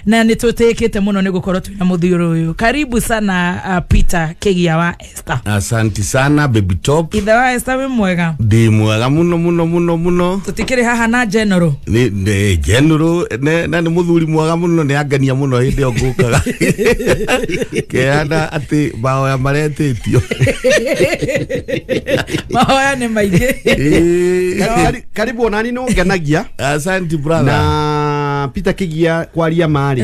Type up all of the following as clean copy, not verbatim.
na nitwetekete muno ni gukorwo twina muthiuru uyu. Karibu sana Peter Kigia Wa Esther. Asante sana baby top. Ithe wa Esther we mwega? Ndi mwega muno. Tutikire haha na general. Ni general na ni muthuri mwega muno ni angania muno hindi ongukaga. Keana ati baoya maretetio. Baoya ni maige. Karibu onani no ngenagia. Asante brother. Na Peter Kigia kwaria mari.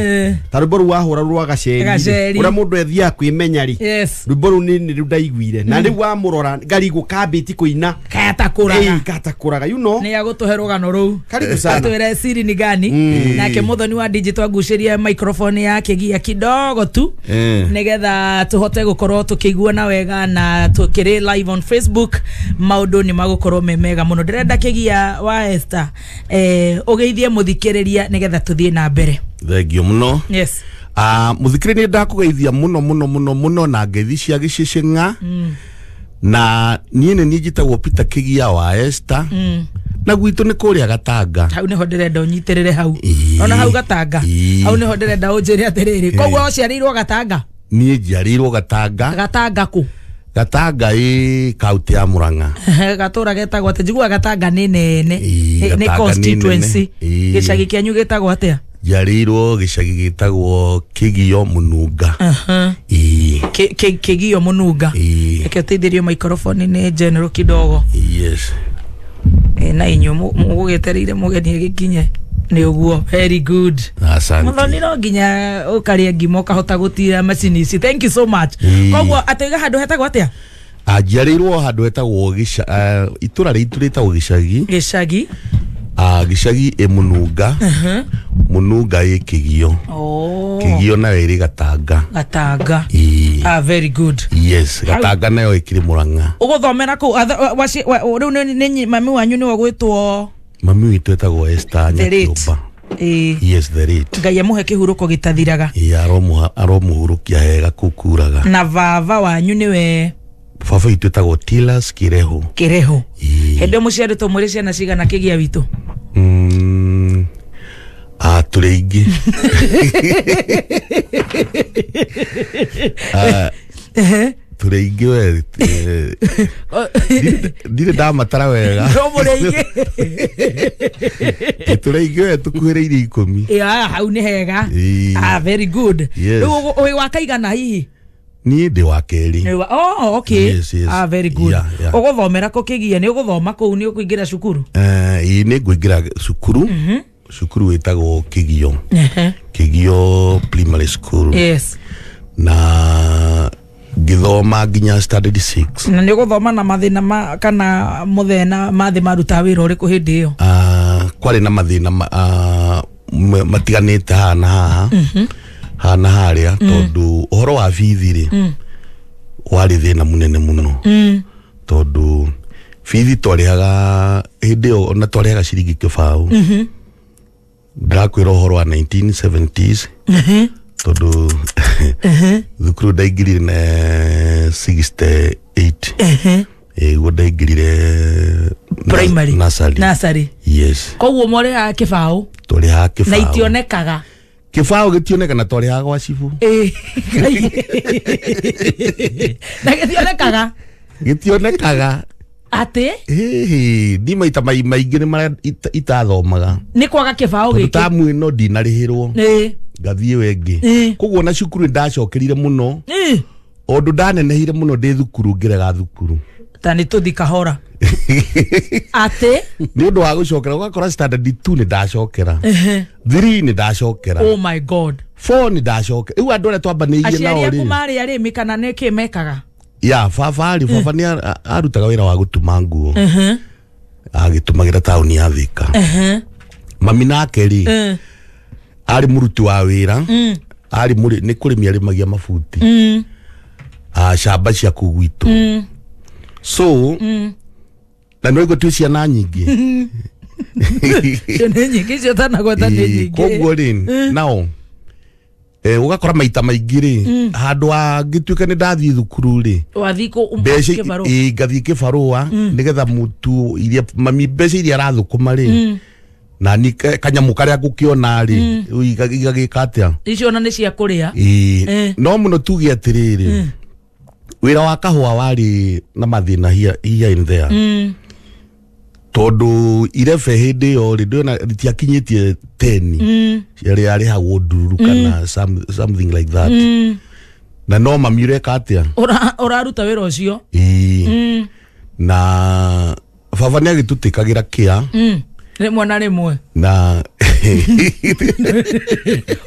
Taruboru wahura rwa gaceri. Ura mundu ethia kwimenya ri. Yes. Ruboru ni rudaiguire. Na ri wa murora ngari gukambiti kuina. Katakuraga. You know. Ni agutuherwa no ru. Karibu sana. Atwere siri ni gani? Nake muthoni wa digital guceria microphone ya Kigia kidogo tu. Nigetha tuhote gukorwo tukiguana wega na tukiri live on Facebook. Maundu ni magukorwo memega muno. Ndirenda Kigia Wa Esther ugeithie muthikiriria nigetha tuthie na mbere. Thegio muno. Yes. Muthikiriria ndakugeithia muno na ngeithi cia gicishinga. Na niene nijitagwo Peter Kigia Wa Esther. Na gwitu ni kuria Gatanga. Hau ni ho ndirenda unyitirire hau. Ona hau Gatanga. Hau ni ho ndirenda unjire atiriri. Kogwo uciarirwo Gatanga. Ni njiarirwo Gatanga. Gatanga ku? Gatanga kaunti ya Murang'a. Gatura getagwo ati njigua Gatanga ni nene. Ni constituency. Gicagi kianyu getagwo atia? Njiarirwo gicagi gitagwo Kigio Mununga. Kigio Mununga. Eke teithirio microphone ni general kidogo. Yes. Na inyu mugetereire mugeni gikinye ni uguo. Very good. Asante. Muthoni no nginya ukaria ngimo kahota gutira macini ici. Thank you so much. Kogwo atiga handu hetagwo atia? Njiarirwo handu hetagwo itura ritu ritagwo gicagi. Gicagi Mununga. Mununga Kigio. Kigio na iri Gatanga. Very good. Yes, Gatanga nayo ikiri Murang'a. Uguthomera ku riu ni mami wanyu ni wagwitwo? Mami witu etagwo Esther Nyakiumba. Yes, the rate. Ngai amuhe kihuruko gitathiraga. Aromuhurukia hega kukuraga. Na vava wanyu niwe? Baba witu etagwo Tilas Kireho. Hende muciaritwo muri ciana cigana Kigia witu? Turi ingi. Turi ingi we. Ndire ndamatara wega. No muri ingi. Turi ingi we tukuhiriire 10. Hau ni hega. Very good. Wi wakaigana hihi? Ni ndi wa keri. Okay. Yes. Very good. Uguthomera ko Kigia ni uguthoma ku ni ukuingira cukuru? Ni nguingira cukuru. Cukuru wetagwo Kigio. Kigio Primary School. Yes. Na githoma nginya standard 6. Na ni uguthoma na mathina kana muthena mathi maruta wira uri ku hindi iyo? Kwari na mathina matiganite haha. Hana haria tondu uhoro wa fithi ri wari thina munene muno. Tondu fithi twarihaga hindi o na twarihaga ciringi kibao. Ndakwira uhoro wa 1970s. Tondu thukuru ndaingirire na 68. Ego ndaingirire primary. Nursery. Yes. Kogwo mwore ha kibao? Twarihaga kibao. Na itionekaga? Kibao gitioneka na twarihaga gwa cibu. Na gitionekaga? Gitionekaga. Ate? Di maita maingi ni mara itathomaga. Ni kwaga kibao giki? Tamu ino ndinarihirwo. Ngathie wengi. Kogwo na cukuru ndacokerire muno. Ondu ndanenehire muno ndi thukuru ngirega thukuru. Tani tuthi kahora. Ate? Ni undu wa gucokera ugakora standard 2 ni ndacokera. 3 ni ndacokera. Oh my god. 4 ni ndacokera. Iu andu aria twambanirie nao ri. Aciari aku mari ari mikana neki mekaga? Ya baba ni arutaga wira wa gutuma nguo. Agitumagira tauni ya Thika. Mami nake ri ari muruti wa wira. Ari ni kurimi ari magia mafuti. Shamba cia kugwitu. So na no igotwi ciana nyingi. Ciana nyingi cio tanagweta ni nyingi. Kogwo ri nao ugakora maita maingi ri handu agituika ni ndathii thukuru ri wathiko kibaru ngathii kibarua nigetha mutu iria mami mbeca iria arathukuma ri na ni kanyamu karia gukiona ri igagika atia icio na ni cia kuria no muno tuge atiriri wira wa kahua wari na mathina here in there tondu irefe hindi yo ri ndona ritiakinyitie 10 yari hawo ndururu kana something like that na no mamire katia uraruta wira ucio na baba ni agitutikagira kia rimwe na rimwe na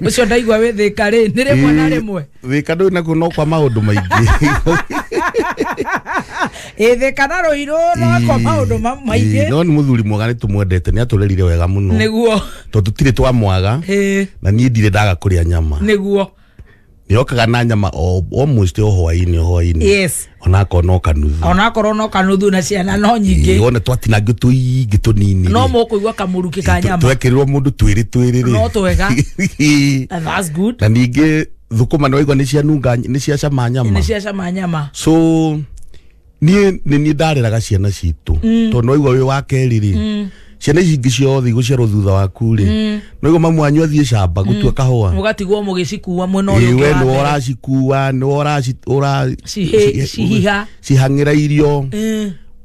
ucio ndaigua withika ri ni rimwe na rimwe thika ndu na kuno kwa maundu maingi thika na ruiru no kwa maundu maingi no ni muthuri mwega ni tumwendete ni aturerire wega muno niguo to tutire twa mwaga na ni ndire ndaga kuria nyama niguo niokaga na nyama almost hwaini yes onako no kanuthu na ciana no nyingi wona twatinangio tuingi tunini no mukuigwa kamuruki ka nyama twekirirwo mundu twiri no twega that's good na ningi thukuma no igwa ni cia nunga ni cia cama nyama so ni ndareraga ciana citu to no igwa wi wa keriri ciana ici ciothe iguciarwo thutha waku ri no igwa mamu anyu athie camba gutua kahua mugatigwo mugicikuwa mwena uyu we no oracikuwa no cihangira irio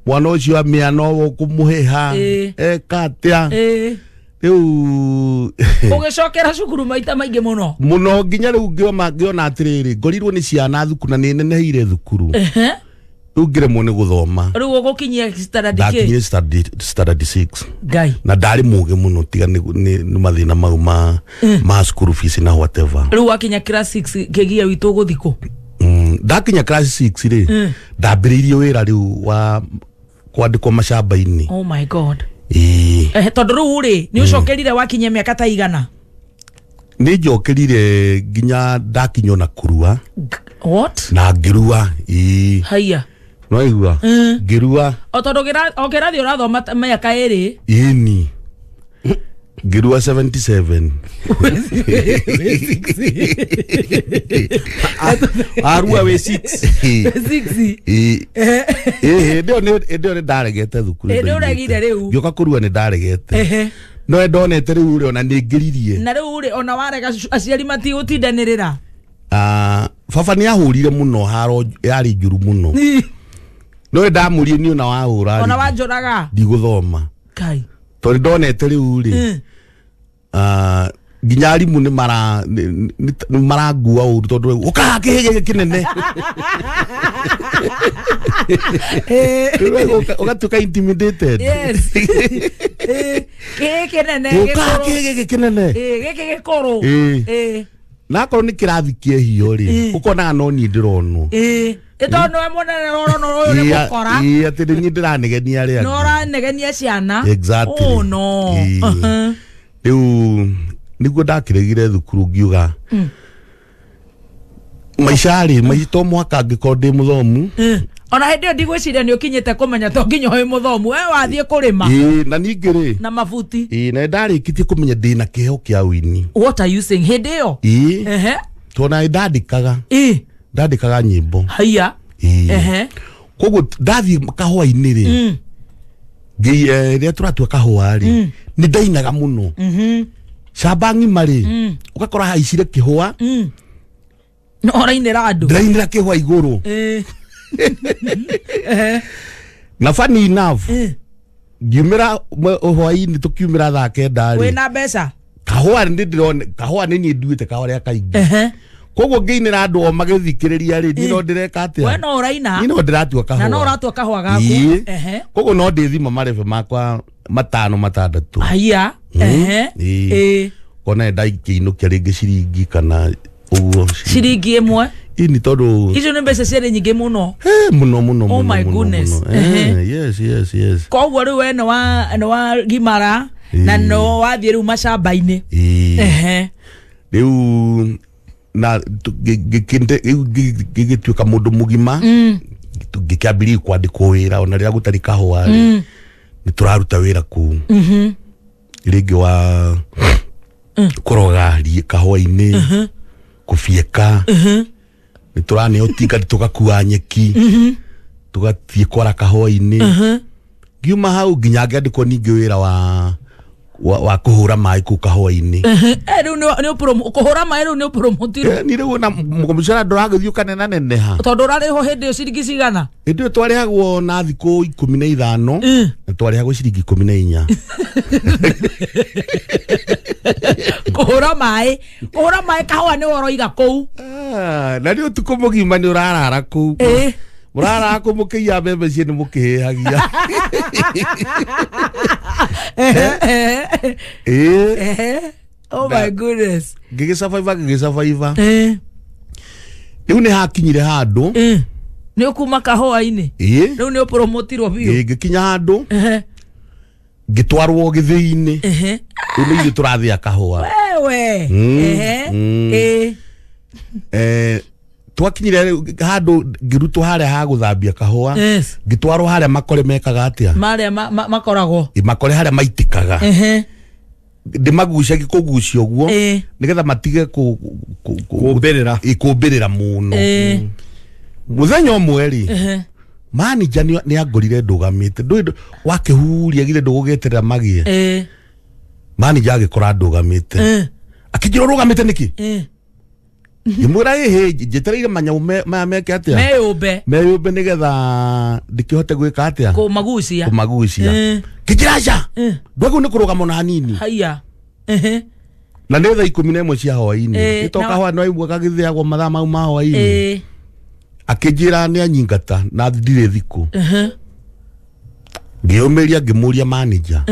mwana ucio amia no kumuheha ekatia riu ugicokera cukuru maita maingi muno nginya riu ngiona atiriri ngorirwo ni ciana thukuru na neneheire thukuru ugire mone guthoma riu ugukinyia standard standard 6 gai na ndari muge muno tiga ni mathina mau ma school fees na whatever riu akinya class 6 Kigia witu guthiko ndakinya class 6 ri ndambiririe wira riu wa kwandikwa mashamba-ini oh my god tondu riu ri ni ucokerire wakinya miaka ta igana ni njokerire nginya ndakinywo na kurua what na ngirua haya no igua ngirua o tondu okerathi urathoma miaka iri ini ngirua 77 arua we 6 ndio ni ndaregete thukuru ndio regire riu ngioka kurua ni ndaregete no ndonete riu ri ona ni ngiririe na riu ri ona warega aciari mati utindanirira baba ni ahurire muno haro yari njuru muno no ndamurie ni ona wahura ona wanjoraga ndiguthoma kai to ndonete riu ri nginya arimu ni marangua uru tondu ukakihege kinene ugatuka intimidated yes kinene ukakihege kinene gikoro nakorwo ni kirathi kiehio ri ukonaga no ni ndironwo itono we monene roro uyu ni gukora ati ni ndiranegenia ri no ranegenia ciana exactly oh no riu niguo ndakiregire thukuru ngiuga maishari maito mwaka ngikorwo ndi muthomu ona hindi ndigwiciria ni ukinyite kumenya to nginya wi muthomu we wathie kurima na ningi ri na mabuti na ndarikitie kumenya ndina kiheho kia wini what are you saying hindi yo to na ndandikaga nyimbo haya koguo ndathi kahua-ini ri ria turatua kahua ri ni ndainaga muno camba ng'ima ri ugakora haicire kihua no orainira andu ndainira kihua iguru na funny enough ngiumira hwaini tukiumira thaa kenda ri wina mbeca kahua ni ndirone kahua ni ni nduite kahua ria kaingi koguo ngiinira andu o magithikiriria ri ni no ndireka atia we no uraina ni no ndiratua kahua na no uratua kahua gaku koguo no ndithima marebe makwa 5-6 haya kona ndaikiinukia ringi ciringi kana uguo ciringi imwe ini tondu icio ni mbeca ciari nyingi muno muno oh my goodness yes koguo riu we no wa gimara na no wathie riu macamba-ini riu na gigituika mundu mugima gikiambiria kwandikwo wira ona riria gutari kahua ni turaruta wira ku ringi wa kuroga kahua-ini kufieka ni turane utinga tugakua nyeki tugathie kwara kahua-ini ngiuma hau nginya ngandikwo ningi wira wa wa kuhura mai ku kahwa-ini riu ni kuhura mai riu ni promote ni riu na mukomishara ndoragithio kanena neneha tondu urariho hindi yo ciringi cigana ndio twarehagwo na thiku 15 na twarehagwo ciringi 14 kuhura mai kahwa ni woroiga kou na riu tukumugima ni urarara kou urara kumukia bebe ciene mukihagia oh my goodness gigisafaiva riu ni hakinyire handu ni ukuma kahwa-ini riu ni upromotirwo biu gikinya handu gitwarwo githii-ini riu ni turathia kahwa wewe twakinyire handu ngirutwo haria ha guthambia kahwa ngitwarwo haria makore mekaga atia maria makoragwo makore haria maitikaga ndimagucia gikugucia guo nigetha matige kumbirira muno muthenya umwe manager ni angorire ndugamite wakihuria gire ndugugeterera magie manager agikora ndugamite akijira rugamite niki imura jetereire manyau meke atia meyumbe nigetha ndikihote gwika atia kumagucia kijiraja ndwagu ni kurugama na hanini haya na nĩ thaa 11 cia hwaĩ-inĩ gĩtoka hwa no aigua gagĩthĩagwo mathaa mau ma hwaĩ-inĩ akĩnjĩra nĩ anyingata na ndirĩ thikũ ngĩyũmĩria ngĩmũria manager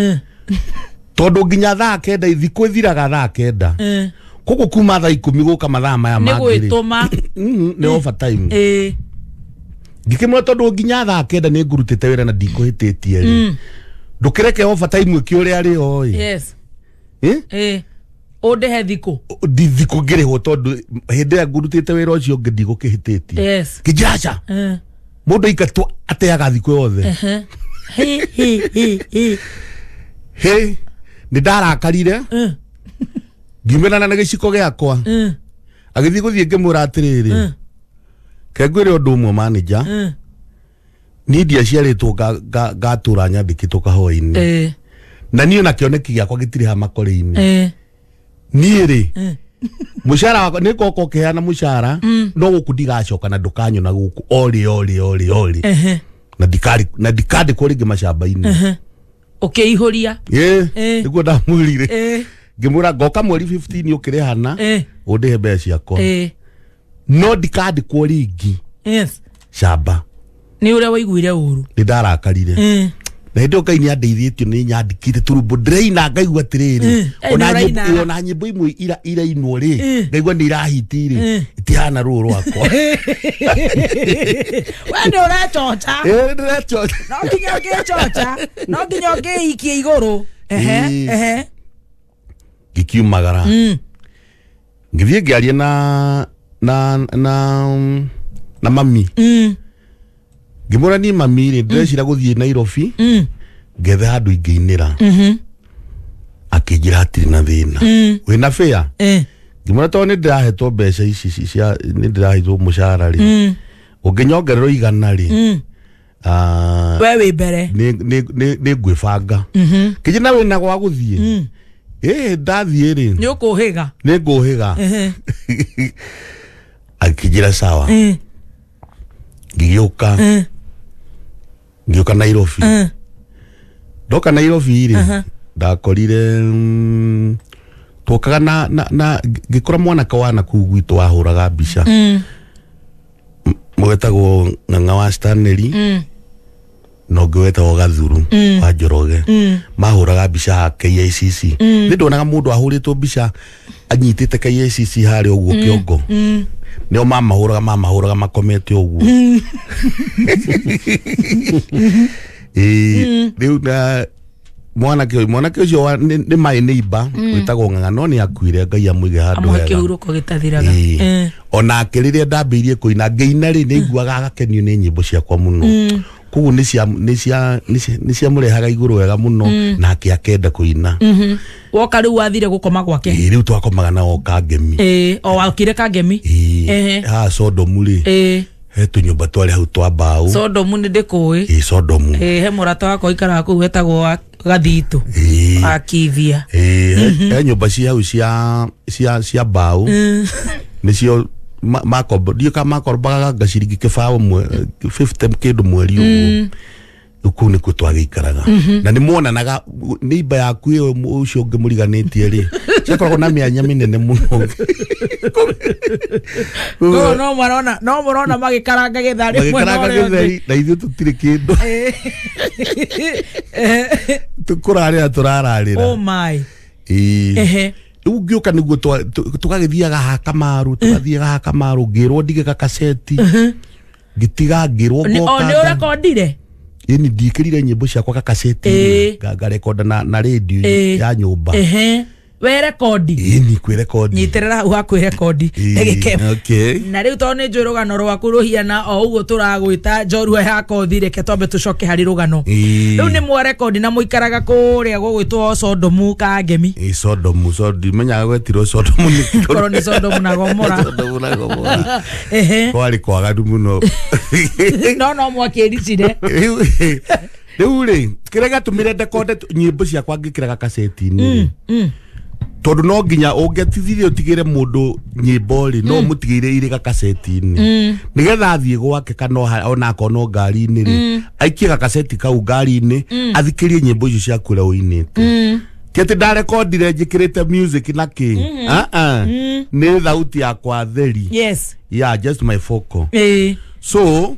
tondũ nginya thaa 9 thikũ ĩthiraga thaa 9 koguo kuma thaa 10 gũka mathaa maya mangĩ nĩ gwĩtũma nĩ overtime ngĩkĩmwĩra tondũ nginya thaa 9 nĩ ngurutĩte wĩra na ndikũhĩtĩtie rĩ ndũkĩreke overtime ĩkĩ ũrĩa arĩ oĩ undihe thiku thiku ngirihwo tondu hindi ya ngurutite wira ucio ndigukihititie kijacha mundu ikatu ateaga thiku yothe he ni ndarakarire ngimena na giciko giakwa agithi guthie ngimura atiriri kengwire undu umwe manager ni ndia ciaritwo ngatura nyandikitwo kahwa-ini na niyo nakioneki giakwa gitiri ha makore-ini niĩ mushara wako niko kokeana mushara no guku ndigacoka na ndukanyo na guku ori na ndikari kuringi mashamba-ini ukiihuria niguo ndamwirire ngimwira ngoka mweri 15 ukirihana undihe mbeca ciakwa no ndikandi kuringi shamba ni uria waiguire uru ni ndarakarire na hindi ukaini andeithĩtio nĩ nyandĩkĩte turumbo ndĩraina ngaigua atĩrĩrĩ ona nyĩmbo imwe irainwo rĩ ngaigua nĩ irahiti-rĩ itihana rũrũ rwakwa we nĩ ũrecoca no nginya ũngĩikie igũrũ ngĩkiumagara ngĩthiĩ ngĩaria na mami ngimura ni mami ri ndĩrecira gũthiĩ Nairobi ngethe handũ ingĩinĩra akĩnjĩra hatirĩ na thĩna wĩna fare ngimura tondũ nĩ ndĩrahetwo mbeca ici cia nĩ ndĩrahetwo mũcara rĩ ũngĩnyongererwo igana rĩ we wĩ mbere nĩ ngwĩbanga kĩnjĩra wĩna gwa gũthiĩ ndathiĩ rĩ nĩ ũkũhĩga nĩ ngũhĩga akĩnjĩra sawa ngĩgĩũka Nairobi ndoka Nairobi rĩ ndakorire twokaga na ngĩkora mwanake wana kuu gwitũ wahũraga mbica mwetagwo Ng'ang'a wa Stanley no ngĩwetagwo Gathuru wa Njoroge mahũraga mbica ha KICC nĩ ndonaga mũndũ ahũrĩtwo mbica anyitĩte KICC harĩa ũguo kĩongo nĩo mamahũraga makomete ũguo rĩu na mwanake ũcio nĩ my neighbor wĩtagwo Ng'ang'a no nĩ akuire Ngai amũige handũ hega kĩhurũko gĩtathiraga onake rĩrĩa ndambĩirie kũina ngĩina rĩ nĩ aiguaga agakenio nĩ nyĩmbo ciakwa mũno koguo nĩ ciamũrehaga igũrũ wega mũno nake akenda kũina woka rĩu wathire gũkoma gwake rĩu twakomaga nao Kangemi o wakire Kangemi ha Sodomu rĩ he tũnyũmba twarĩ hau twa mbaũ Sodomu nĩ ndĩkũĩ Sodomu he mũrata wakwa ikaraga kũu wetagwo gathitu akivia nyumba cia cia mbao nicio makombo makorbaga gaciringi kibao mwe 50 kindu mweri uku ni kutwagikaraga na ni muonanaga neighbor yaku iyo ucio ungi muriganitie ri ciakoragwo na mianya minene muno no marona magikaranga githari na ithu tutire kindu tukurarira turararira oh my ugioka niguo tugagithiaga haka maru tugathiaga haka maru ngirwo ndige kaseti gitiga ngirwo ngoka ni urekondire ini ndikirire nyimbo ciakwa kaseti ngarekonda na radio ya nyumba we rekodi ini kwi rekodi nyiterera hu akwi rekodi egikema okay na riu to ni njurugano rwaku ruhiana o uguo turagwita Njorua ya Kothi reke twambe tucoke hari rugano riu ni mwa rekodi na muikaraga kuria gugwitwo Sodomu ka ngemi Sodomu menyaga gwetiro Sodomu ni koro ni Sodomu na Gomora kwari kwagadu muno no mwakiricire riu ri kirega tumire dekonde nyimbo ciakwa ngikiraga kaseti-ini tondu no nginya ungetithirie utigire mundu nyimbo ri no mutigire ire kaseti-ini nigetha athie gwake kana ona akono ngari-ini ri aikie kaseti kau ngari-ini athikirie nyimbo icio ciaku ria uinite kete ndarekondire njikirite music na ki ni thauti yakwa theri yes yeah just my focal so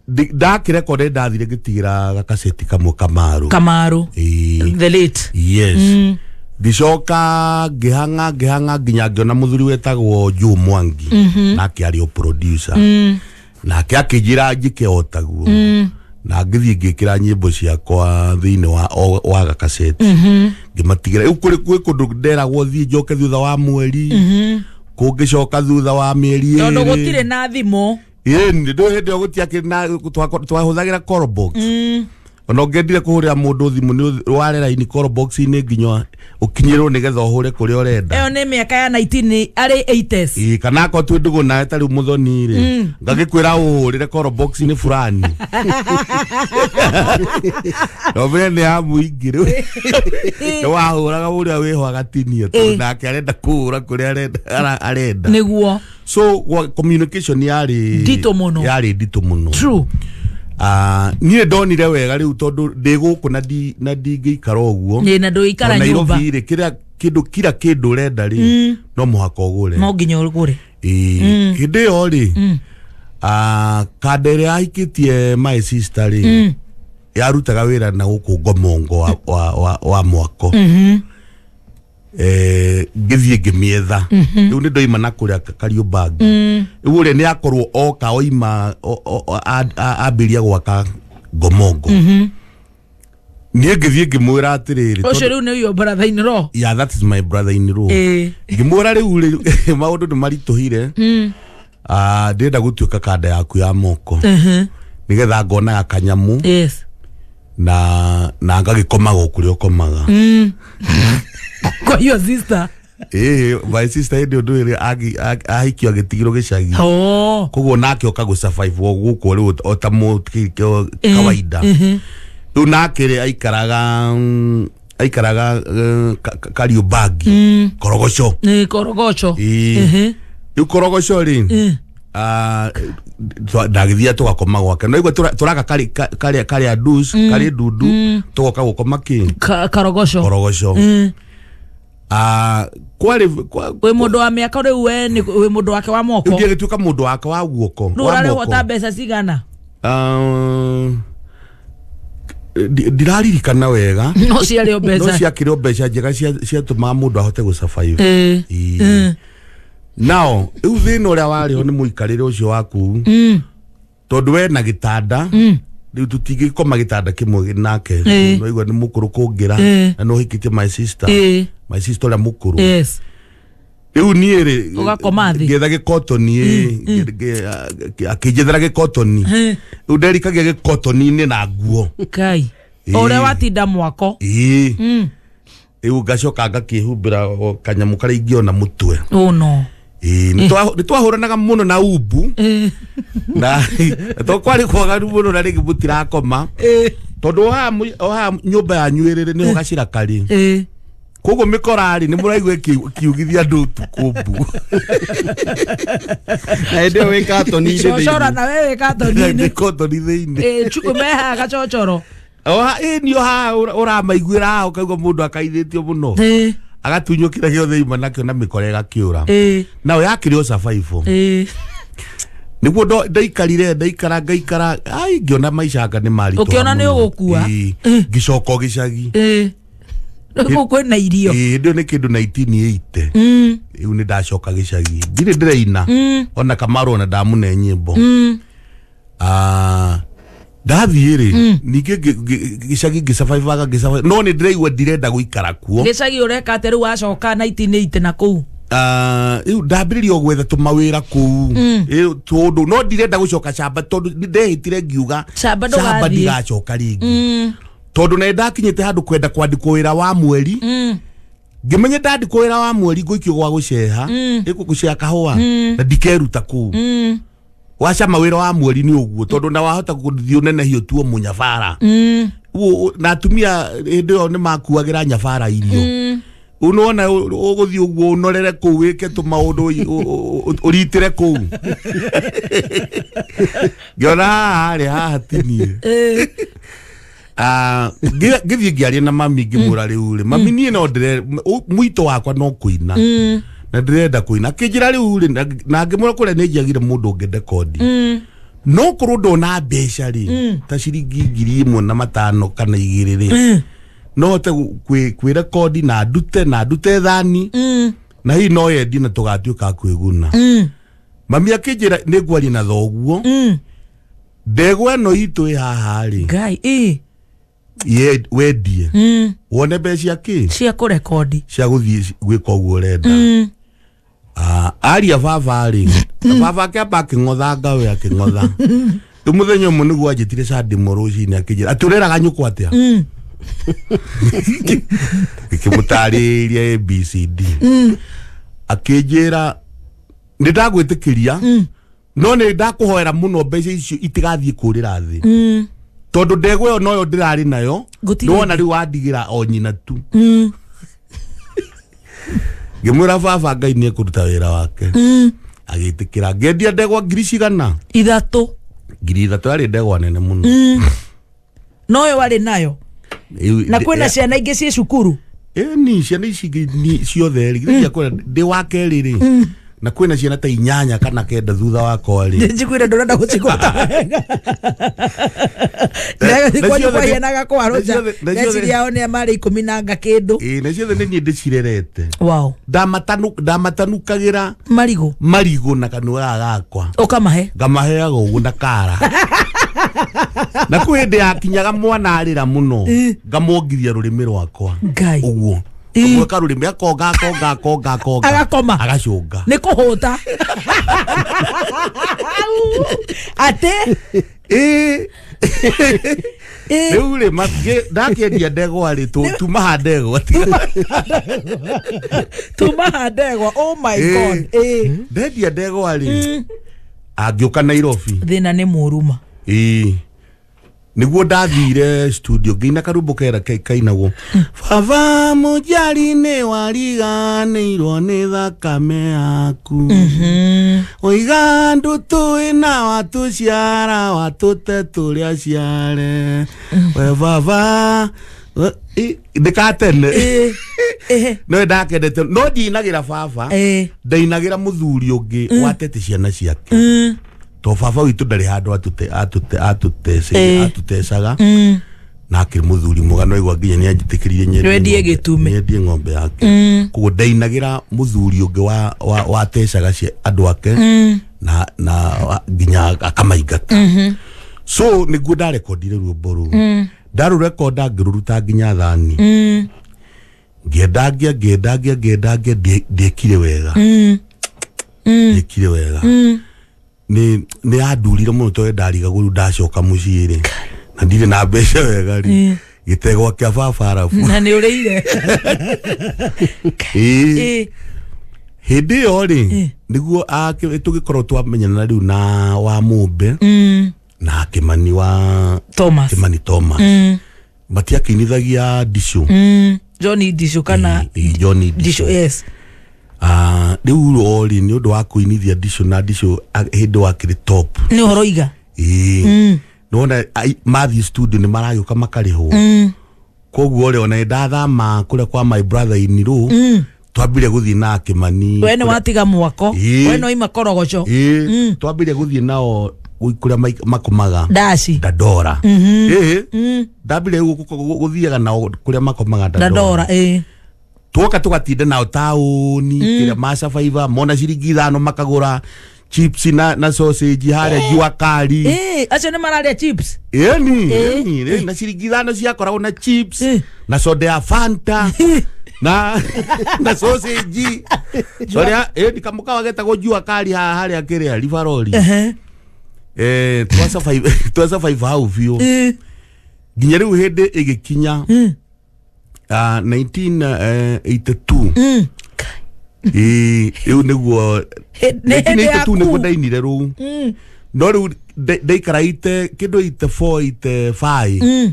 ndakirekode ndathire ngitigira kaseti kamwe kamaru the late yes gicoka ngihanga nginya ngiona muthuri wetagwo Mwangi nake ari o producer nake akijira njike otaguo na ngithie ngikira nyimbo ciakwa thiini wa kaseti ngimatigira ukuri kundu nderagwo thie njoke thutha wa mweri kungicoka thutha wa mieri tondu gutire na thimo ndo hende gutiake na twahuthagira call box ono ngendire kuhurira mundu thimu ni warera ini call box ni nginya ukinyirwo nigetha uhure kuri urenda eyo ni miaka ya 19 ari 80s kana ko twindugo na tari muthoni ri ngagikwira uhurire call box ni fulani no bene ya muingiru no wahuraga uria wiho gatinie tu nake arenda kuhura kuri arenda niguo so communication yari dito muno true niä ndonire wega rä u tondå ndä gå kå na ndingä ikara å guo na ndå ikara nyumba kira kä ndå renda rä no må haka å gå re no nginya å gå re hä ndä ä yo rä kanda ä rä ahikä tie my sister rä yarutaga wä ra na gå kå ngomongo wa mwako ngithie ngimietha riu ni ndoima na kuria Kariombangi riu uria ni akorwo oka oima ambiria gwaka ngomongo ni ngithie ngimwira atiriri ucio riu ni your brother in law yeah that is my brother in law ngimwira riu maundu ni marituhire ndenda gutuika kanda yaku ya moko nigetha ngona kanyamu yes na ngagikomaga kuria ukomaga kwa hiyo sister my sister ndio ndio ahikio agitigiro gicagi koguo nake okago survive guko ri otamo kawaida tu nake ri aikaraga Kariombangi korogoco yu korogoco ri ndagithia tugakoma gwake no igwe turaka kari adus kari dudu tugoka gukoma ki korogoco we mundu wa miaka riu we ni we mundu wake wa moko ndio gituka mundu wake wa guoko rurare hota mbeca cigana ndiraririkana wega no ciario mbeca njega ciatuma mundu ahote gu survive now riu thina uria wariho ni muikarire ucio waku tondu we na gitanda riu tutingikoma gitanda kimwe nake no igwa ni mukuru kungira na no hikitie my sister uria mukuru yes riu nie ri ugakoma thi ngetha gikotoni akijethera gikotoni riu nderikagia gikotoni-ini na nguo kai uria watinda mwako riu ngacoka ngakihumbira kanyamu karia ingiona mutwe no ni twahuranaga muno na umbu na to kwari kwaga muno na ringi mutirakoma tondu ha nyumba ya nywerere ni gacira kari koguo mikorari ni muraigwe kiugithia ndu tukumbu na ndio weka toni inde chochora na wewe ka toni ni kotoni thiini chukumeha gachochoro nio ha uramaiguira ukaigua mundu akaithitio muno agatunyukira giothe ima nakio na mikore gakiura nawe yakirio survival niguo ndaikara ngaikara ai ngiona maisha anga ni mari ukiona ni ugukua ngicoko gicagi Nuko kwena irio ndio ni kindu 1980 iu ni ndacoka gicagi ndire ndiraina ona kamaro na ndamune nyimbo ndathire ninge gicagi gisurvivaga gisurvive no ni ndiraigua ndirenda guikara kuo gicagi ureka ateru wacoka 1980 na kuu iu ndambiririo gwetha tumawira kuu tondu no ndirenda gucoka camba tondu ndehitire ngiuga camba ndigacoka ringi tondu na ndakinyite handu kwenda kwandikwo wira wa mweri ngimenye ndandikwo wira wa mweri nguikio gwa guceha iguguceha kahua na ndikeruta kuu wacama wira wa mweri ni uguo tondu na wahota guthio nenehio tuo munyabara na atumia hindi yo ni makuagira nyabara irio unaona uguthi uguo unorere kuu wike tumaundu uritire kuu ngiona hari haha thiini githie ngiaria na mami ngimura riu ri mami nie no ndire muito wakwa no kuina na ndirenda kuina kinjira riu ri na ngimura kuria ni ngiagire mundu ngende kodi no kuru ndona mbeca ri ta ciringi 1,500 kana 2 ri no te kwira kodi na ndute thani na hi no yendi na tugatuika kwiguna mami akinjira ni ngwari na thoguo ndegwa no itu haha ri ngai ye wedie wone mbeca ki cia kurekodi cia guthie gwika uguo renda aria baba ri baba kamba kingotha ngawe akingotha umuthenya umwe niguo anjitire sadi morucini akijira atureraga nyuko atia ikimutariria ABCD akijira ndagwitikiria no ni ndakuhoera muno mbeca icio itigathie kurira thi tondu ndego yo noyo ndirari nayo nona ri wandigira o nyina tu ngimura baba ngai ni kuruta wira wake agitikira ngendia ndegwa 3,000 3,000 ari ndegwa nene muno noyo wari nayo na kwena ciana ingi cie cukuru ni ciana ici ciothe ri nginya kwena ndi wake riri na kwena ciana ta 8 kana 9 thutha wakwa ri njikwira ndorenda gucikota ndega kwa kwa yana gakwa roja ndeciria yao ni amari 10 na nga kindu na ciothe ni ndicirerete wow ndamatanukagira marigo na kanua gakwa ukamahe ngamaheaga ugu na kara na kwende yakinyaga mwana arira muno ngamongithia rurimi rwakwa uguo mweka rurimi akonga agakoma agacunga ni kuhuta ate riu ri ndakiendia ndegwa ri tumaha ndegwa oh my god ndendia ndegwa ri angiuka Nairobi thina ni muruma niguo ndathire studio ngina karumbo kera kainagwo baba mujari ni wariganirwo ni thakame yaku oiga ndutu ina watuciara watute turia ciare we baba ndikatene no ndakendete no ndinagira baba ndainagira muthuri ungi watete ciana ciake to baba witu ndari handu atutecaga na akiri muthuri mugano igwa nginya ni anjitikiririe nyendie gitume nyendie ng'ombe yake kugo ndainagira muthuri ungi watecaga andu ake na nginya akamaingata so niguo ndarekondire rwimbo ru ndarurekonda ngiruruta nginya thani ngendagia ndekire wega ni adurire muno to ndariga guru ndacoka muciire na ndire na mbeca wega ri gitego kia baba arafu na ni ureire hindi yo ri niguo tugikorwo twamenyana riu na wa mumbe na Kimani wa Thomas matiakinithagia Disho Johnny Disho kana Johnny Disho yes riu ori ni undu wa kuinithia Disho na Disho hindo akiri top ni horoiga nona mathi studio ni marayuka makarihwo koguo ori ona ndathama kule kwa my brother iniru twambire guthii na Kimani wene watiga mwako wene oima korogocho twambire guthii nao kuria makomaga dashi dadora ndambire guthiaga nao kuria makomaga dadora twoka tugatinda nao tauni kira masa faiva mona ciringi 5 makagura chips na sausage haria jua kari acha ni mararia chips ni na ciringi 5 ciakoragwo na chips na soda ya Fanta na sausage soria ndikamuka wagetagwo jua kari haria kiria Riveroli twasa 5 hau vio nginya riu hindi igikinya 1982 eu niguo 1982 niguo ndainire ru no riu ndaikaraite kindu 84 85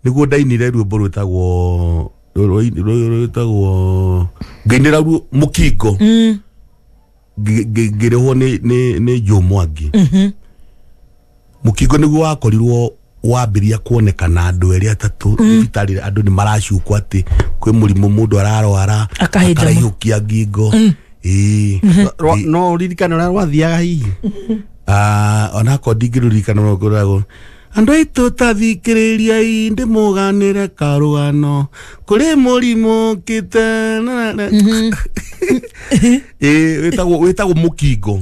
niguo ndainire rwimbo rwitagwo ngainira ru Mukingo ngirihwo ni Jomwangi Mukingo niguo wakorirwo wambiria kuonekana andu eri atatu thibitari andu ni maracukwa ati kwi murimu mundu ararwara akarahiukia ngingo no ririkana ura rwathiaga hihi ona ko ndingirurikana no kurago andu aitu tathikiriria ndi muganire karugano kuri murimu kitana wetagwo Mukingo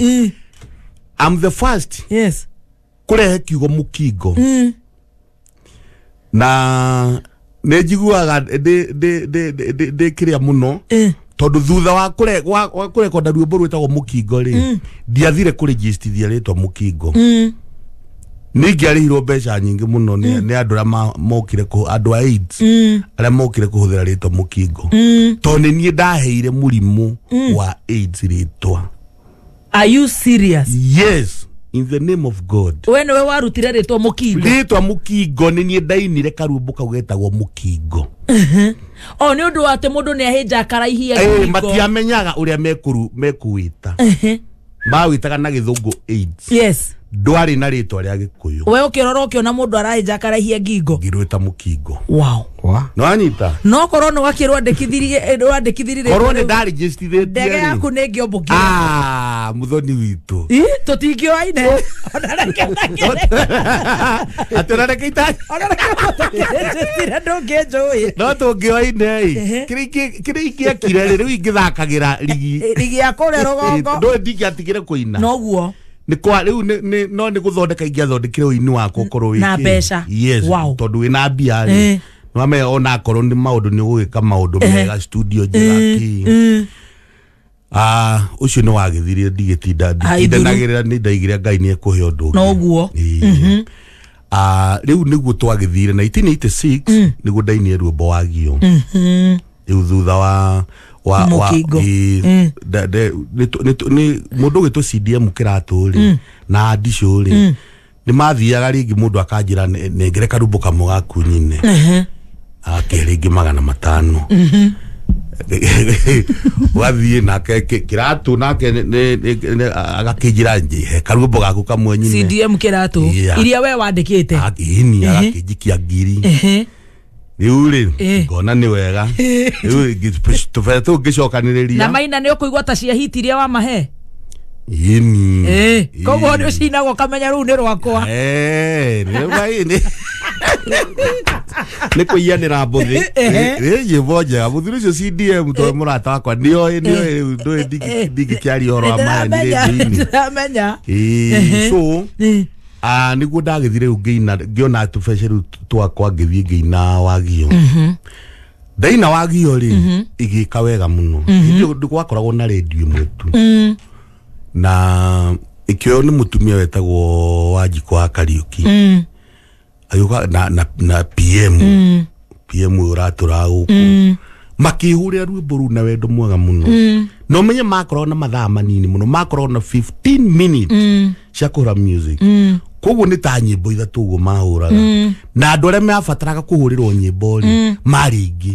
I'm the first yes kurehe kiugo Mukingo na nejiguaga de kiria muno tondu thutha wa kurekonda rwimbo rwetagwo Mukingo ri ndiathire kurigistithia ritwa Mukingo ningiarihirwo mbeca nyingi muno ni andu aria mokire andu a AIDS aria mokire kuhuthira ritwa Mukingo tondu ni ndaheire murimu wa AIDS ritwa. Are you serious? Yes, in the name of God. Wene we warutire ritwa Mukingo. Ritwa Mukingo ni ndainire karumbu kagetagwo Mukingo. O ni undu ate mundu ni ahinja karaihia Mukingo. Matiamenyaga uria mekuita. Mawitaga na githungu AIDS. Yes. Ndwari na ritwa ria Gikuyu. We ukirora ukiona mundu arahinja karaihia ngingo. Ngirwita Mukingo. Wow. No anyita. No korona wakirwa ndekithirie korona ndari gistithie. Ndege yaku ni ngiombukia. Muthoni witu. Tutingioaine. Atorareke ita. Tira ndungijui. No tungioaine. Kiriki akire riu ingithakagira ligi ya kore rogongo. Ndo ndingiatigire kuina. Noguo. Ni kwa riu no ni guthondeka ingiathondekire uini wako korwo wiki na mbeca. Yes. Wow. Tondu wina mbia ri no ame ona korwo ni maundu ni gwika maundu mega studio njiraki ucio ni wagithirie ndigitinda ndinagirira ni ndaigire Ngai ni ekuhe undu noguo riu niguo twagithire 1986 niguo ndainire rwimbo wagio riu thutha wa Mukingo ni mundu gitwo CDM kiraturi na Disho ri ni mathiaga ringi mundu akanjira nengere karumbu kamwe gaku nyine akiringi 500 wathie nake kiratu nake agakijira nje karumbu gaku kamwe nyine CDM kiratu iria we wandikite ini agakijikia ngiri riuri ngona ni wega riu tufetu ngicokaniriria na maina ni ukuigwa ta cia hitiria wa mahe ini koguo ni ucinagwo kamenya riu ni rwakwa ni maini ni kuiyanira mbuthi nyimbo njega muthuri ucio CDM to murata wakwa nio ndo ndigikiari horo wa maya ndiramenya so niguo ndagithire ngiona tubece riu twakwa ngithie ngiina wagio ndaina wagio ri igika wega muno ndio gwakoragwo na radio imwe tu na ikio ni mutumia wetagwo Wanjiko wa Kariuki ayuka na PM uratura guku makihurira rwimbo ru na wendo mwega muno no menye makorwo na mathaa manini muno makorwo na 15 minutes cia kuhura music koguo ni ta nyimbo ithatu uguo mahuraga na andu aria meabataraga kuhurirwo nyimbo ri maringi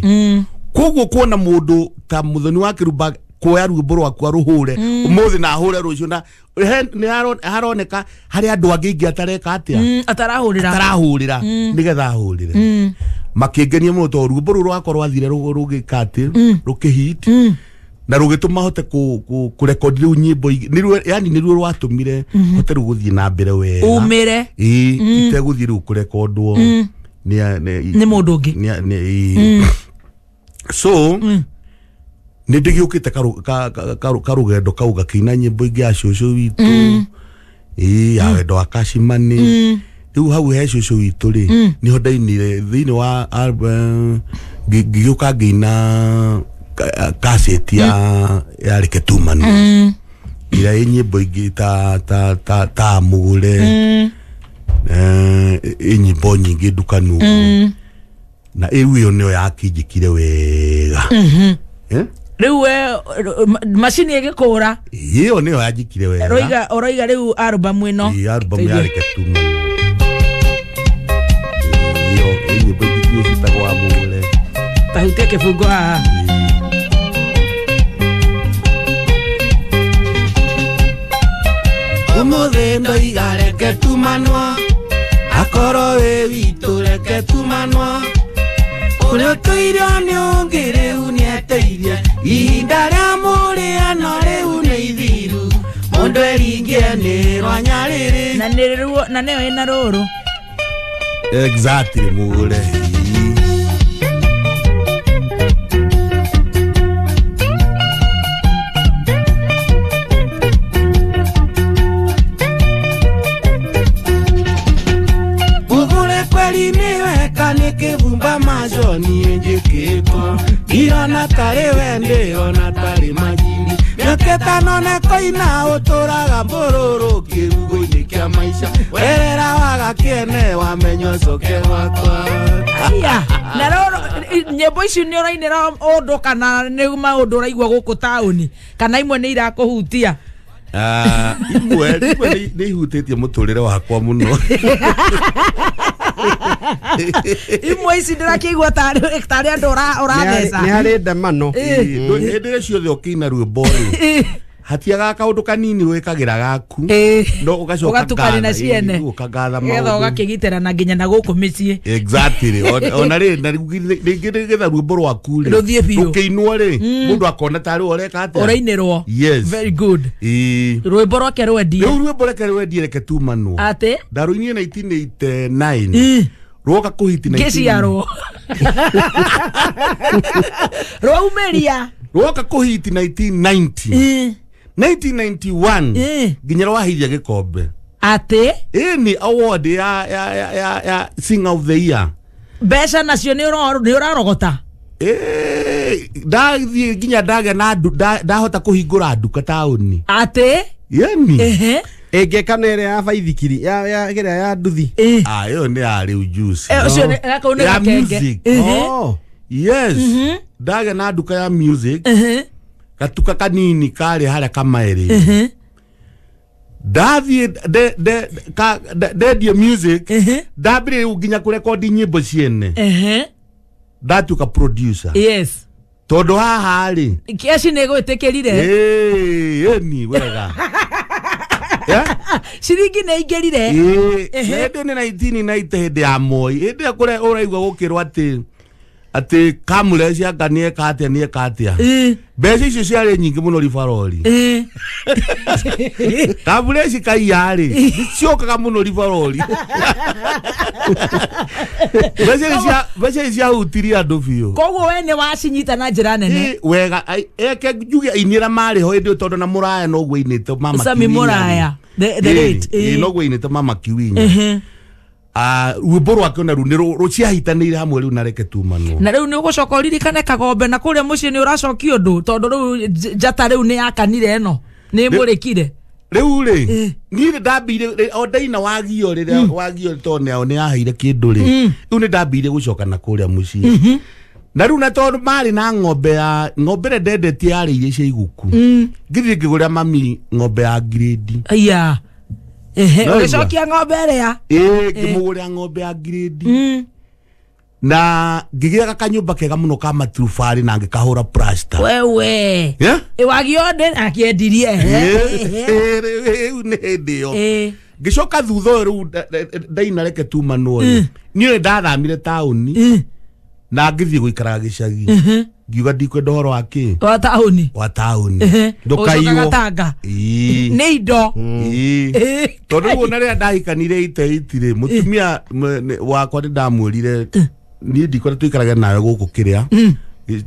koguo kuona mundu ta muthoni wa kirumba kuoya rwimbo rwaku aruhure umuthi na ahure rucio na ni haroneka hari andu angi ingi atareka atia atarahurira nigetha ahurire makingenia muno to rwimbo ru rwakorwo athire rugikati rukihit na rugituma hote ku record riu nyimbo yani ni ruo rwatumire hote ruguthie na mbere wega umire ite guthie riu ku recordwo ni mundu ungi so nindigiukite karugendo kau gakina nyimbo ingi ya cucu witu ya wendo akashimani riu hau he cucu witu ri niho ndainire thiini wa album gigiuka ngina cassette ya Reketumanu ira nyimbo ingi ta mugure nyimbo nyingi ndukanu na iyo niyo yakinjikire wega riu machine igikura iyo niyo yanjikire wega roiga riu album ino album ya Reketumanu iyo nyimbo ingi citagwa mugure tahutie kifungo haha umuthi ndoiga Reketumanu akorwo wi witu Reketumanu uria tuirio ni ungi riu ni eteirie ihinda ria muriano riu ni ithiru mundu eringie ni rwanyariri na niyo ina ruru exactly mugure nikivumba majoni njikiko irona tari wende ona tari majini nyoketano nekoina uturaga mbururu kirugo-ini kia maisha werera wagakiene wamenywo coke wakwa aya na roro nyimbo ici ni urainira undu kana ni maundu uraigua guku tauni kana imwe ni irakuhutia imwe ni ihutitie muturire wakwa muno imwe ici ndirakigua tari andu urathesa ni hari ndemano ndire ciothe ukina rwimbo ri hatiaga kaundu kanini wikagira gaku no ugacoka ugatukana na ciene ukagatha maundu ukagigitera na nginya na guku micii exactly ona ri na ngigetha rwimbo rwaku ri ruthie biu ukiinwo ri mundu akona tari ureka atia urainirwo yes very good rwimbo rwake rwendie rwimbo rwake rwendie Reketumanu ate ndaruinie 1989 roka kuhiti na ngiciarwo rwaumeria roka kuhiti 1990 1991 nginya wahithia gikombe ate ni award ya singer of the year besha nacio ni urarogota ndathie nginya ndaga na ndahota kuhingura nduka tauni ate yani engekana ire ya baithikiri ya gira ya nduthi iyo ni ari ujuice ucio ni akaune music yes ndaga na nduka ya music gatuka kanini kari haria kamairi ndathie ndendia music ndambire nginya kurekondi nyimbo ciene ndatuka producer yes tondu haha ri kiaci ni gwitikirire ni wega ciringi ni ingirire hindi ni 1990 hindi ya Moi hindi kure uraigua gukirwo ati kamule cia nganie katia nie katia mbeca icio ciarĩ nyingĩ mũno ribarori kamule ici kaiyarĩ ciokaga mũno ribarori mbeca ici ciahutirie andũ biũ koguo we nĩ wacinyita na njĩra nene wega eke njuge ainĩra marĩ ho hĩndĩ tondũ na mũraya noguo ainĩte mama Sami Mũraya the late noguo ainĩte mama Kiwinya rwimbo rwake na ruciahitanĩire hamwe riu na Reketumanu na riu ni ugucoka uririkane kagombe na kuria mucii ni uracokia undu tondu riu njata riu ni yakanire eno ni murikire riu ri ni ndambire o ndaina wagio riria wagio tone ao ni aheire kindu ri riu ni ndambire gucoka na kuria mucii na riu na tondu mari na ng'ombe ndende ti yari iria cia iguku ngithii ngiguria mami ng'ombe ya grade aya ugicokia ng'ombe ria ngimuguria ng'ombe ya grade na ngigira kanyumba kega muno ka maturubari na ngikahura plaster wewe wagionde akiendirie ne ndio ngicoka thutha riu ndaina reke tumano ni ndathamire tauni na ngithii guikara gicagi ngiuga ndikwenda horo wake wa tauni ndukaiyo ni indo tondu wona ria ndahikanire itire mutumia wakwa ni ndamwirire ni ndikora tuikaraga nawe guku kiria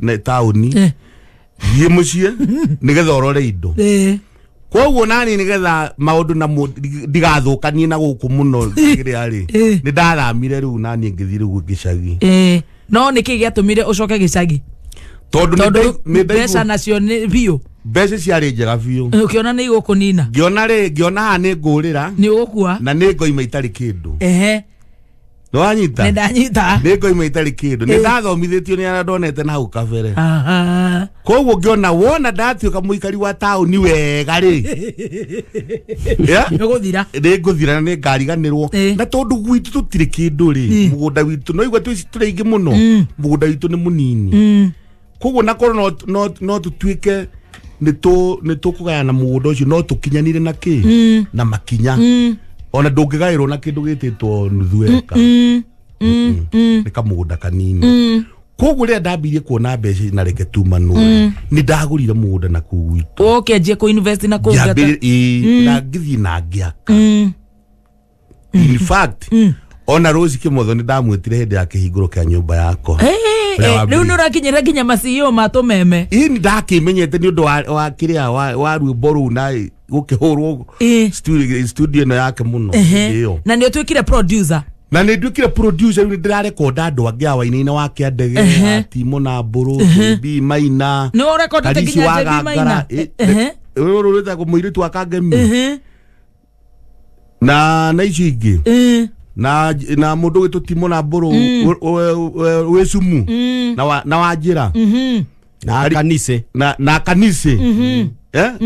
na tauni thie mucie nigetha orore indo koguo nani nigetha maundu na ndigathukanie na guku muno kiria ri ni ndathamire riu nani ngithire guku gicagi no niki giatumire ucoke gicagi tondu mbeca nacio ni bio mbeca ciarĩ njega biũ ukiona ni igukunina ngiona ni ngurira ni ugukua na ni ngoima itari kindu Nwanyita? Ndanyita. Niko imeitari kidu. Ndathomithetio ni ana ndonete na hau kabere. Koguo ngiona wona ndatuika muikari wa tauni wega ri. Nguthira. Nguthira ni ngariganirwo. Na tondu gwitu tutire kindu ri. Mugunda witu no igwa turaingi muno. Mugunda witu ni munini. Koguo nakoro no tutuike ni tukugayana mugunda ucio no tukinyanire na ki na makinya. Ona ndungigairwo na kindu gititwo nuthueka ni kamugunda kanini koguo ria ndambirie kuona mbeca na reke tumano ni ndagurire mugunda na kuwitu okenjie ku invest na kugata na ngithi na ngiaka in fact ona Rose Kimotho ni ndamwitire hindi ya kihinguro kia nyumba yako riu nurakinyira nginya macio matumeme ni ndakimenyete ni undu wa kiria wa rwimbo ru na gukihurwo studio no yake muno iyo na ni utwikire producer na ni ndwikire producer ni ndirarekorda andu angi a waini-ini wake andege Timo na Mburu bi Maina ni urekordete nginya bi Maina rurita ko muiritu wa Kangemi na icio ingi na mundu gitu Timo na Mburu we Sumu na Wanjira na Kanise na Kanise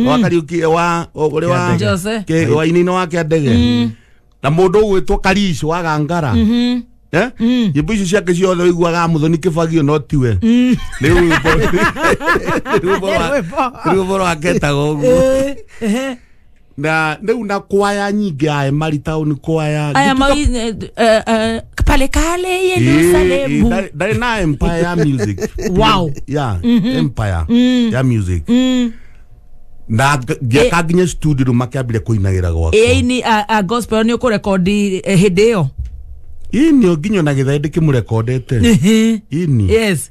wakariuki wa ore wa ke waini-ini wake andege na mundu gwitwo Karishi wa Gangara yimbo icio ciake ciothe wiguaga Muthoni Kibagio no tiwe riu boro aketaga uguo na riu na kwaya nyingi ae Maritown kwaya pale kale Yerusalemu ndari na Empire ya music wow Empire ya music na giakaginya studio makiambire kuinagira gwakwa ni a gospel ni ukurekondi hindi yo ini oginyo na githaidi kimurekondete ini yes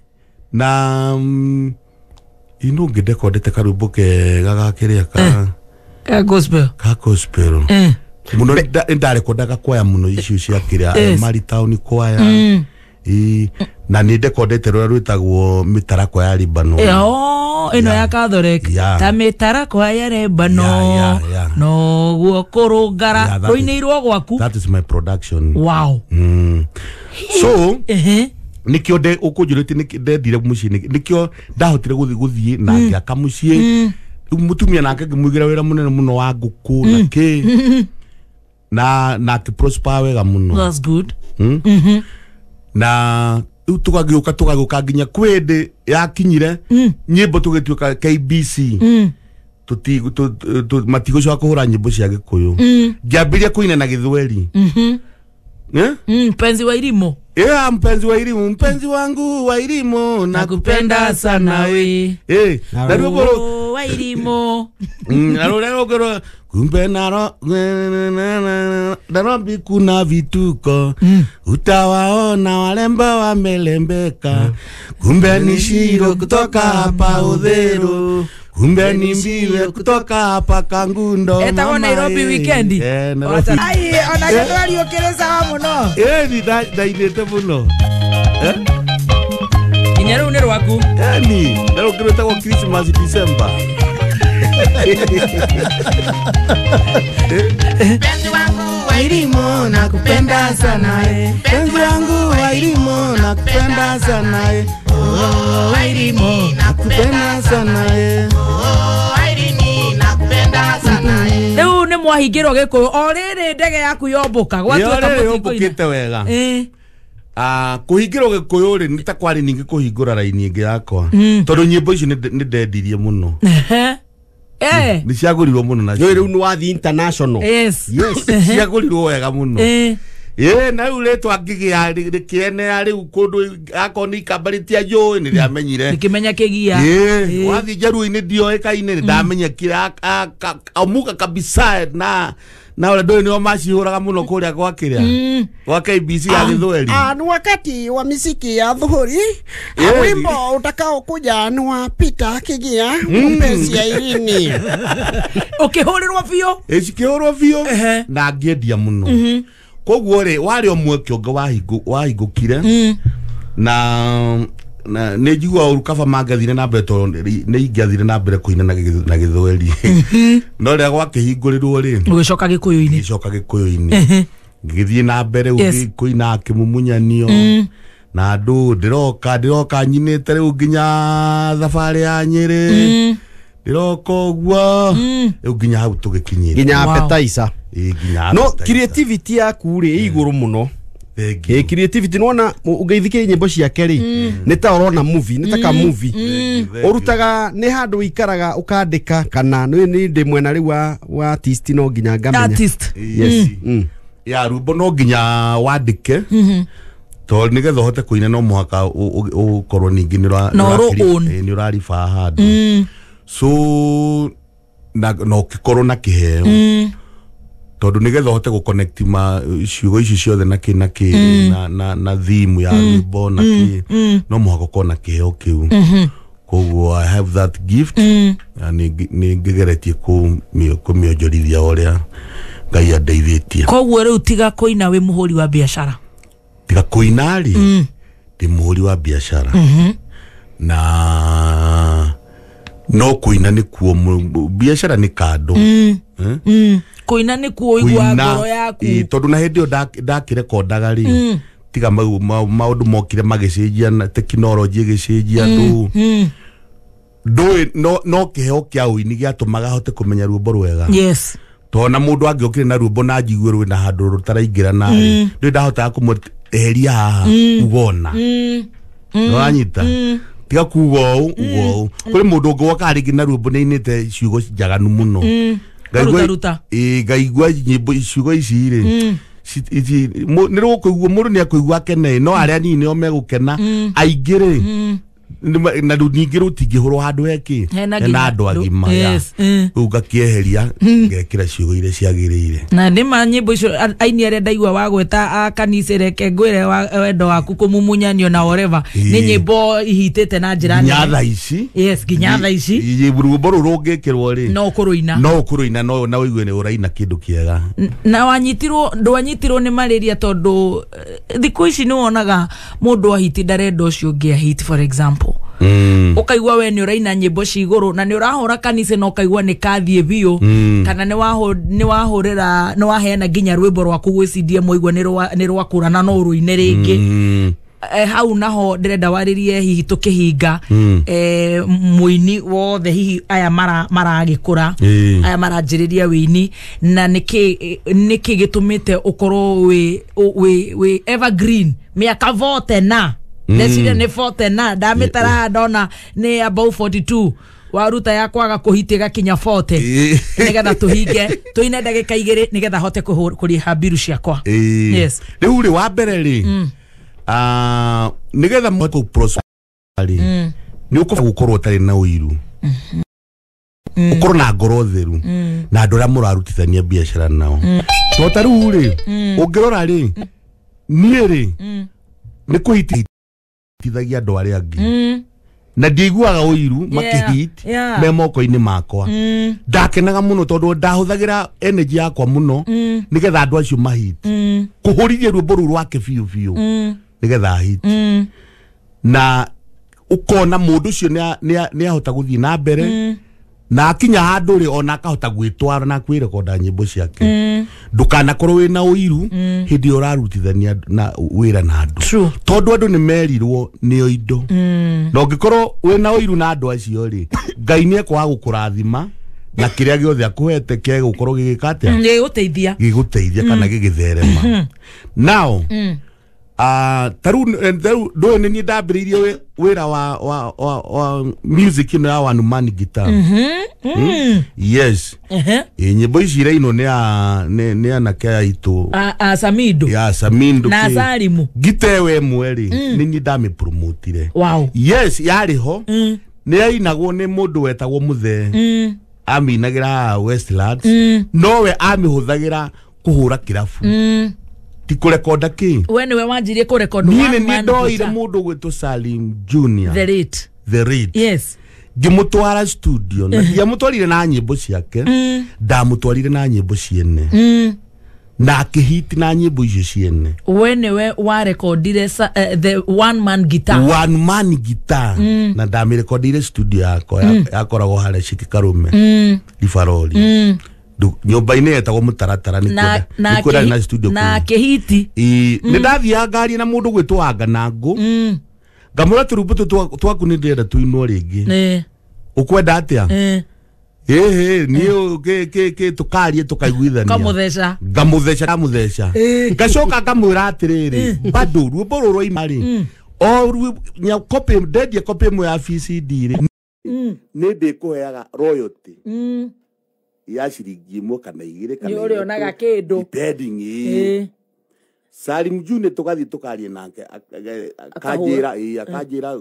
na ino ngidekondete karumbu kega gakiria ka gospel muno ndarekondaga kwaya muno icio cia kiria Maritown kwaya na ni ndekondete rura rwitagwo mitarako ya Libano ino ya Catholic ta mitarako ya Libano no guo kurungara ruinirwo gwaku that is my production wow so nikio de ukujurite ndendire mucii nikio ndahotire guthie na ngiaka mucii mutumia nake ngimuigira wira munene muno wa nguku na ki na ki prosper wega muno that's good na tukagiuka nginya kwende yakinyire nyimbo tugituika KBC matigo cia kuhura nyimbo cia Gikuyu ngiambiria kuina na Githweri mpenzi wa Irimo mpenzi wa Irimo mpenzi wangu wa Irimo nakupenda sana we na rwimbo wa Irimo rwimbo kumbe Nairobi kuna vituko utawaona walembo wamelembeka kumbe ni shiro kutoka hapa Udhero kumbe ni mbiwe kutoka hapa Kangundo etago Nairobi weekendi ai ona gitwari ukereza wa muno ni ndainete muno inyaru ne rwaku ni ndaro kireta kwa Christmas December Mpenzi wangu wa Irimo nakupenda nakupenda sana penzi yangu wairimo nakupenda sana wairimo nakupenda sana wairimi nakupenda sana leo ne mwahigiro geko orere ndege yaku yomboka gwatuka yobukite wega kuhingirwo gikuyu ri nita kwari ningi kuhingura raini ingi yakwa tondu nyimbo ici ni ndendirie muno ni ciagurirwo muno na yo riu ni wathi international yes ciagurirwo wega muno na riu ritwa ngigia rikiene riu kundu akoni kabaritia jo ni riamenyire nikimenya kigia wathi Njaruo-ini ndioikaine ndamenya kira amuka kabisa na wale ndio nio macihuraga muno kuria kwa kiria wa KBC ya Githweri ni wakati wa muziki ya dhuhuri wimbo utakao kuja ni wa Peter Kigia mpenzi ya Irini ukihurirwa vio ikihurwo vio na ngiendia muno koguo ri wari omwe kiongo wahingukire na ne jigwa urukava magathire na mbere to ne ingiathire na mbere kuina na Githweri no ria gwa kihingurirwo ri ugicoka gikuyu-ini ngithie na mbere kuina kimumunyanio na andu ndiroka nyinite riu nginya thabari ya Nyeri ndiroka guo riu nginya hau tugikinyire nginya appetizer no creativity yaku ri iguru muno creativity nona ugeithike nyimbo ciake ri ni ta urona movie ni ta ka movie urutaga ni handu ikaraga ukandika kana ni ndi mwena ri wa artist no nginya ngamenya artist yes ya rwimbo no nginya wandike to nigetha hote kuina no muhaka ukorwo ningi ni urarifa handu so no kikorwo na kiheo tondu nigetha hote go connect ma ciugo ici ciothe na na theme ya rwimbo na no muhaka kona kiheo kiu koguo I have that gift ni ngigeretie kumionjorithia uria Ngai andeithĩtie koguo riu tiga kuina wi muhuri wa biashara tiga kuina ri ndi muhuri wa biashara na no kuina ni kuo biashara ni kando kuina ni kuo igwa ngoro yaku tondu na hindi ndakirekondaga ri tiga maundu mokire magicenjia na teknology igicenjia no kiheo kia uini giatumaga hote kumenya rwimbo rwega yes tona mundu angiokire na rwimbo na njigwe rwi na handu rutaraingira na ndi ndahota kumueheria haha ugona no anyita tiga kugo ugo kuri mundu ngoka ringi na rwimbo ni inite ciugo njaganu muno ngaigua nyimbo ciugo ici ri ni rukuigua mundu ni akuigua kene no aria nini o megukena aingire na ningi rutingihurwo handu heki na andu agima ugakieheria ngekira ciugo ile ciagirire na ndima nyimbo icio aini aria ndaigua wa gweta kanisa reke ngwire wendo waku kumumunyanio na whatever ni nyimbo ihitete na njira nyatha ici yes ginyatha ici rwimbo rurungikirwo ri no kuruina no na uigue ni uraina kindu kiega na wanyitirwo ni malaria tondu thiku ici ni wonaga mundu ahiti ndarenda ucio ungi ahiti for example ukaigua we ni uraina nyimbo ciguru na ni urahura kanisa no ukaigua ni kathie bio kana ni waheana nginya rwimbo rwaku gwicidia moigwa ni rwakura na no ruine ringi hau naho ndirenda waririe hihi tukihinga muini wothe hihi aya maragikura aya maranjiriria wini na niki gitumite ukorwo we evergreen miaka vote na ndeciria ni vote na ndamitara ndona ni about 42 waruta yakwaga kuhitiga kinya 40 nigetha tuhinge tuine ndagika 2 nigetha hote kuriha biru ciakwa yes riu ri wa mbere ri nigetha mwako prosperity ni ukorwo tari na uiru ukorwo na ngoro theru na andu aria murarutithania biashara nao to taru ri ungirora ri nie ri ni kuhitithagia andu aria angi na ndiguaga uiru makihit me moko-ini makwa ndakenaga muno tondu ndahuthagira energy yakwa muno nigetha andu acio mahit kuhurithia rwimbo ru rwake biu nigetha hit na ukona mundu ucio ni ahota guthii na mbere na akinya handu ri ona akahota gwitwara na kwirekonda nyimbo ciake ndukanakorwo wina uiru hindi urarutithania na wira na andu tondu andu ni merirwo nio indo na ungikorwo wina uiru na andu acio ri Ngai ni ekwa gukurathima na kiria giothe akuhete kia gukorwo gigikate giguteithia kana gigitherema now taru do ni ndambiririe wira wa music ino ya one man guitar yes nyimbo ici ino ni anake aitu Samindo ya Samindo na Salimu gitewe mweri ni ndami promotire yes yari ho ni ainagwo ni mundu wetagwo Muthe aminagira Westlands nowe amihuthagira kuhura kirafu ti kurekonda ki we niwe wanjirie kurekonda ni ndoire mundu gwitwo Salim Junior the Reed yes ngimutwara studio na ndiamutwarire na nyimbo ciake ndamutwarire na nyimbo ciene na akihiti na nyimbo icio ciene we niwe wa recordire the one man guitar na ndamirekondire studio yako yakoragwo hare Shikikarume Lifaroli nyumba-inĩ yetagwo Mutaratara nikwenda na studio na kehiti ni ndathia ngari na mundu gwitwo Anganangu ngamura turumbuto twaku ni ndenda tuinwo ringi ukwenda atia niyo ke tukarie tukaiguithania ngamutheca ngacoka ngamwira atiriri bado rwimbo ruru imari o nya copy ndendia copy imwe ya VCD ri ni ndikuheaga royalty ya ciringi imwe kana igire kana uri onaga kindu depending Salim Junior tugathi tukarie nake akajira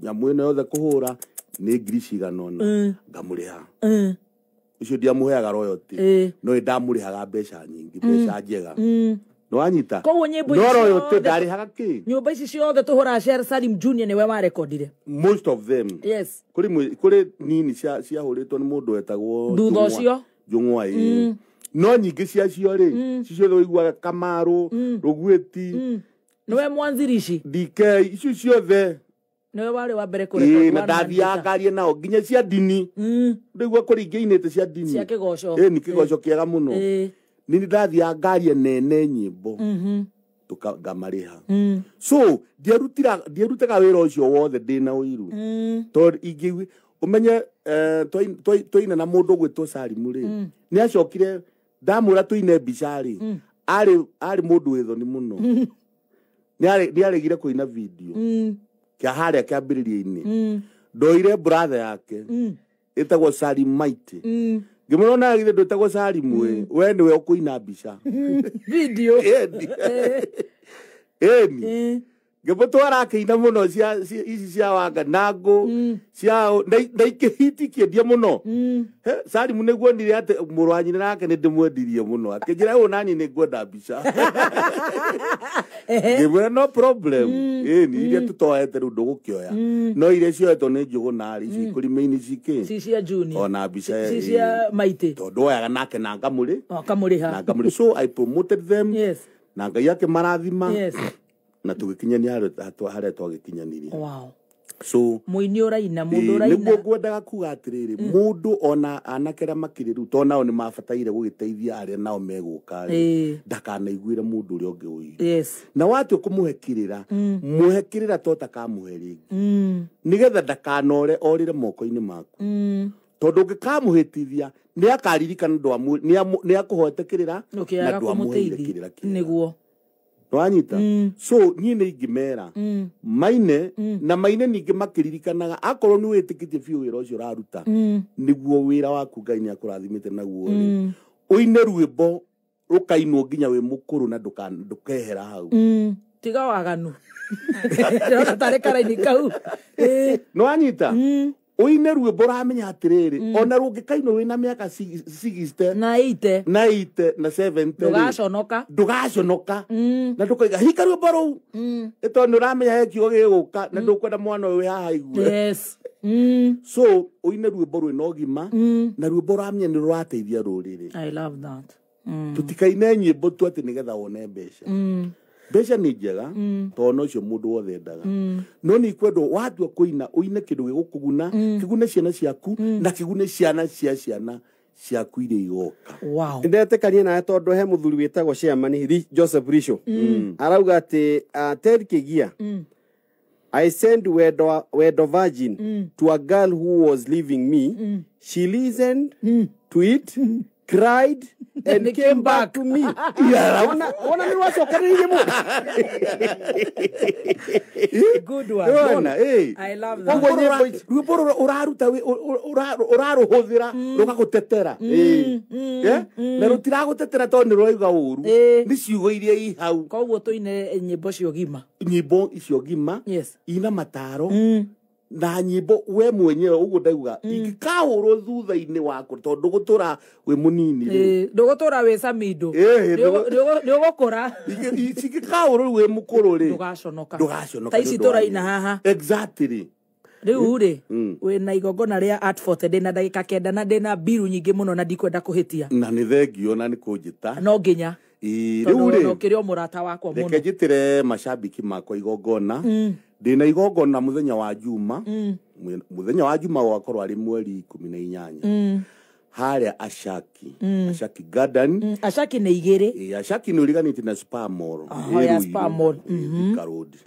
nyamu ino yothe kuhura ni ngiri ciganona ngamuriha icio ndiamuheaga royalty no ndamurihaga mbeca nyingi mbeca njega no anyita no royalty ndarihaga ki nyumba ici ciothe tuhura share Salim Junior niwe wa recordire most of them yes kuri nini ciahuritwo ni mundu wetagwo ndutho cio Njorua no nyingi ciacio ri cicio igua Kamaru Rugweti niwe mwanzirici DK icio ciothe niwe wari wa mbere kure na ndathia ngarie nao nginya cia dini ndigua kuringiinite cia dini cia kigoco ni kigoco kiega muno ni ndathia ngarie nene nyimbo tukamariha so ndierutaga wira ucio wothe ndina uiru to ingi umenye toina na mundu gwitwo Salimu ri ni acokire ndamura tuine bicari ari mundu witho ni muno ni aregire kuina video kia haria kiambiriria-ini ndoire brother yake etagwo Salim Mighty ngimurona githe ndetagwo Salimu we niwe ukuina bica video ngibutwara akiina muno ici cia Wanganangu cia ndaikihiti kiendia muno Salimu niguo ndire ati muru wa nyina nake ni ndimwendirie muno akinjira u nani ni ngwenda mbica ngimwira no problem ni iria tutoete ru ndugukioya no iria cioetwo ni Njuguna ici kuri main ciki ci cia Junior ona mbica ci cia Mighty tondu oyaga nake na ngamuri kamuriha so I promoted them yes na Ngai yake marathima yes na tugikinyania haria twagikinyaniria wow so muini uraina mundu uraina niguo ngwendaga kuga atiriri mundu ona anakera makiriru to nao ni mabataire gugiteithia aria nao meguka ndakanaiguire mundu uria ungi uyu yes na watu kumuhekirira muhekirira tota kamuheri nigetha ndakanore orire moko-ini maku tondu ngikamuhitithia ni akaririkana ni akuhotekirira na ndwamuheirekirira niguo wanyita so nie ni ingimera maine na maine ningi makiririkanaga akorwo ni witikitie biu wira ucio raruta niguo wira waku Ngai ni akurathimite naguo uine rwimbo rukainwo nginya wi mukuru na ndukehera hau tiga waganu ndona tare karaini kau no wanyita uine rwimbo ramenya atiriri ona rungikaino wina miaka 60 na 80 na 70 ndugaconoka na ndukaiga hika rwimbo ruu ito ni uramenya he kiugo giguka na ndukwenda mwana uyu haha igue yes so uine rwimbo rwina ũgima na rwimbo ramenya ni rurateithia ruriri I love that tutikaine nyimbo tu ati nigetha wone mbeca mbeca nĩ njega tondũ ũcio mũndũ wothe endaga no nĩ kwendwo watua kũina ũine kĩndũ gĩgũkũguna kĩgune ciana ciaku na kĩgune ciana cia ciana ciaku iria igoka. Wow. Ndetekania nawe tondũ he mũthuri wĩtagwo Chairman Joseph Risho arauga atĩ Ted Kigia I sent word virgin to a girl who was leaving me. She listened to it, cried, and came back to me. Ona ni wacokanĩrĩirie mũno. Good one. I love that. Rwimbo ũraruta ũrarũhũthĩra rũgagũtetera. Na rũtiragũtetera tondũ nĩ rũrauga ũru. Nĩ ciugo iria i hau. Koguo tũine nyĩmbo cio gima. Nyĩmbo icio gima. Yes. Ina mataro. Na nyĩmbo we mwenyewe uguo ndauga ingĩkahũrwo thutha-inĩ waku tondũ ndũgũtũra wĩ mũnini ndũgũtũra wĩ Samido ndũgũkũra ingĩkahũrwo wĩ mũkũrũ rĩ ndũgaconoka ta ici tũraina haha exactly rĩu rĩ wĩna igongona rĩa Art Forte ndĩna ndagĩka 9 na ndĩna mbiru nyingĩ mũno na ndikwenda kũhĩtia na nĩ thengio na nĩ kũnjĩta no nginya rĩu rĩ ũkĩrĩ o mũrata wakwa mũno reke njĩtĩre macambiki makwa igongona ndĩna igongona mũthenya wa Juma mũthenya wa Juma wakorwo arĩ mweri 18 harĩa Ashaki Garden Ashaki nĩ igĩrĩ Ashaki nĩ ũriganĩtie na Spa Mall ya Spa Mall Karodi